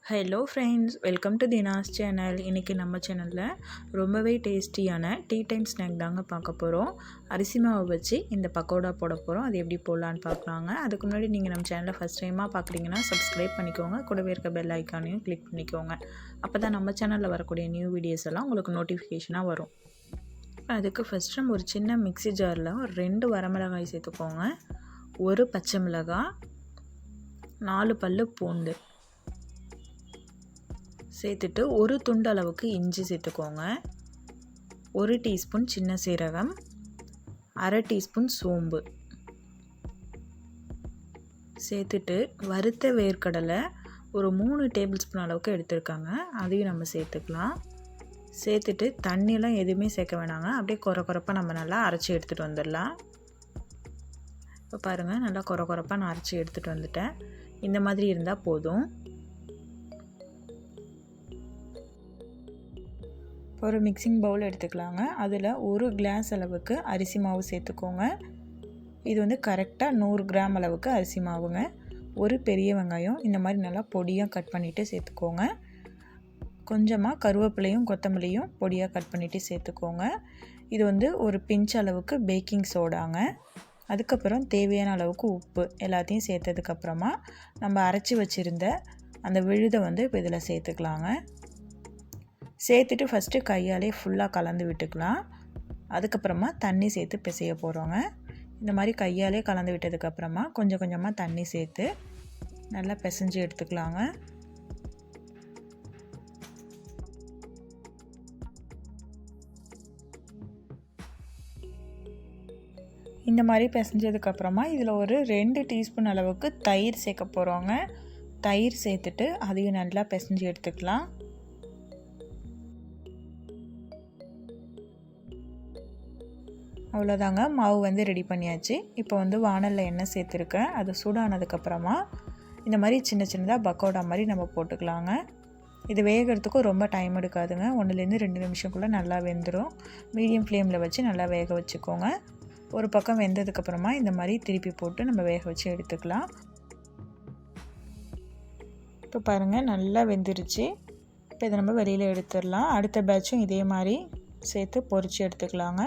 Hello friends, welcome to Dina's channel. இன்றைக்கி நம்ம சேனலில் ரொம்பவே டேஸ்டியான டீ டைம் ஸ்நாக் தாங்க பார்க்க போகிறோம். அரிசி மாவை வச்சு இந்த பக்கோடா போட போகிறோம். அது எப்படி போடலான்னு பார்க்கலாங்க. அதுக்கு முன்னாடி நீங்கள் நம்ம சேனலை ஃபஸ்ட் டைமாக பார்க்குறீங்கன்னா சப்ஸ்கிரைப் பண்ணிக்கோங்க. கூடவே இருக்க பெல் ஐக்கானையும் கிளிக் பண்ணிக்கோங்க. அப்போ தான் நம்ம சேனலில் வரக்கூடிய நியூ வீடியோஸ் எல்லாம் உங்களுக்கு நோட்டிஃபிகேஷனாக வரும். அதுக்கு ஃபஸ்ட்டு நம்ம ஒரு சின்ன மிக்ஸி ஜாரில் ஒரு 2 வரமிளகாய் சேர்த்துக்கோங்க, 1 பச்சை மிளகாய், 4 பல்லு பூண்டு சேர்த்துட்டு 1 துண்டு அளவுக்கு இஞ்சி சேர்த்துக்கோங்க, 1 டீஸ்பூன் சின்ன சீரகம், 1/2 டீஸ்பூன் சோம்பு சேர்த்துட்டு வறுத்த வேர்க்கடலை ஒரு 3 டேபிள் ஸ்பூன் அளவுக்கு எடுத்துருக்காங்க, அதையும் நம்ம சேர்த்துக்கலாம். சேர்த்துட்டு தண்ணியெலாம் எதுவுமே சேர்க்க வேணாங்க, அப்படியே கொரப்பாக நம்ம நல்லா அரைச்சி எடுத்துகிட்டு வந்துடலாம். இப்போ பாருங்கள், நல்லா கொரப்பாக நான் அரைச்சி எடுத்துகிட்டு வந்துட்டேன். இந்த மாதிரி இருந்தால் போதும். ஒரு மிக்சிங் பவுல் எடுத்துக்கலாங்க. அதில் 1 கிளாஸ் அளவுக்கு அரிசி மாவு சேர்த்துக்கோங்க. இது வந்து கரெக்டாக 100 கிராம் அளவுக்கு அரிசி மாவுங்க. ஒரு பெரிய வெங்காயம் இந்த மாதிரி நல்லா பொடியாக கட் பண்ணிவிட்டு சேர்த்துக்கோங்க. கொஞ்சமாக கருவேப்பிலையும் கொத்தமல்லியும் பொடியாக கட் பண்ணிவிட்டு சேர்த்துக்கோங்க. இது வந்து ஒரு பிஞ்ச் அளவுக்கு பேக்கிங் சோடாங்க. அதுக்கப்புறம் தேவையான அளவுக்கு உப்பு எல்லாத்தையும் சேர்த்ததுக்கப்புறமா நம்ம அரைச்சி வச்சுருந்த அந்த விழுதை வந்து இப்போ இதில் சேர்த்துக்கலாங்க. சேர்த்துட்டு ஃபஸ்ட்டு கையாலே ஃபுல்லாக கலந்து விட்டுக்கலாம். அதுக்கப்புறமா தண்ணி சேர்த்து பிசைய போகிறோங்க. இந்த மாதிரி கையாலே கலந்து விட்டதுக்கப்புறமா கொஞ்சம் கொஞ்சமாக தண்ணி சேர்த்து நல்லா பிசைஞ்சு எடுத்துக்கலாங்க. இந்த மாதிரி பிசைஞ்சதுக்கப்புறமா இதில் ஒரு 2 டீஸ்பூன் அளவுக்கு தயிர் சேர்க்க போகிறோங்க. தயிர் சேர்த்துட்டு அதையும் நல்லா பிசைஞ்சு எடுத்துக்கலாம். அவ்வளோதாங்க, மாவு வந்து ரெடி பண்ணியாச்சு. இப்போ வந்து வானலில் எண்ணெய் சேர்த்துருக்கேன். அது சூடானதுக்கப்புறமா இந்த மாதிரி சின்ன சின்னதாக பக்கோடா மாதிரி நம்ம போட்டுக்கலாங்க. இது வேகிறதுக்கும் ரொம்ப டைம் எடுக்காதுங்க. 1லேருந்து 2 நிமிஷம்குள்ளே நல்லா வெந்துடும். மீடியம் ஃப்ளேமில் வச்சு நல்லா வேக வச்சுக்கோங்க. ஒரு பக்கம் வெந்ததுக்கப்புறமா இந்த மாதிரி திருப்பி போட்டு நம்ம வேக வச்சு எடுத்துக்கலாம். இப்போ பாருங்கள், நல்லா வெந்துருச்சு. இப்போ இதை நம்ம வெளியில் எடுத்துடலாம். அடுத்த பேட்சும் இதே மாதிரி சேர்த்து பொரித்து எடுத்துக்கலாங்க.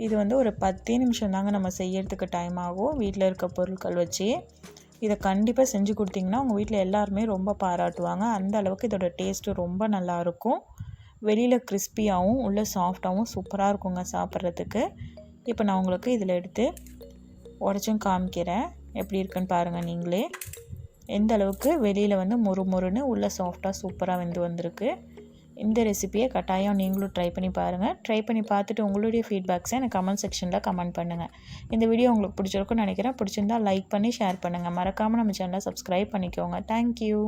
இது வந்து ஒரு 10 நிமிஷம் தாங்க நம்ம செய்யறதுக்கு டைம் ஆகும், வீட்டில் இருக்க பொருட்கள் வச்சு. இதை கண்டிப்பாக செஞ்சு கொடுத்தீங்கன்னா உங்கள் வீட்டில் எல்லாருமே ரொம்ப பாராட்டுவாங்க. அந்த அளவுக்கு இதோட டேஸ்ட்டு ரொம்ப நல்லாயிருக்கும். வெளியில் கிறிஸ்பியாகவும் உள்ளே சாஃப்டாகவும் சூப்பராக இருக்குங்க சாப்பிட்றதுக்கு. இப்போ நான் உங்களுக்கு இதில் எடுத்து உடச்சும் காமிக்கிறேன். எப்படி இருக்குன்னு பாருங்கள் நீங்களே. எந்த அளவுக்கு வெளியில் வந்து மொறுன்னு உள்ளே சாஃப்டாக சூப்பராக வெந்து வந்திருக்கு. இந்த ரெசிபியை கட்டாயம் நீங்களும் ட்ரை பண்ணி பாருங்கள். ட்ரை பண்ணி பார்த்துட்டு உங்களுடைய ஃபீட்பேக்ஸை எனக்கு கமெண்ட் செக்ஷனில் கமெண்ட் பண்ணுங்கள். இந்த வீடியோ உங்களுக்கு பிடிச்சிருக்குன்னு நினைக்கிறேன். பிடிச்சிருந்தால் லைக் பண்ணி ஷேர் பண்ணுங்கள். மறக்காமல் நம்ம சேனலை சப்ஸ்கிரைப் பண்ணிக்கோங்க. தேங்க்யூ.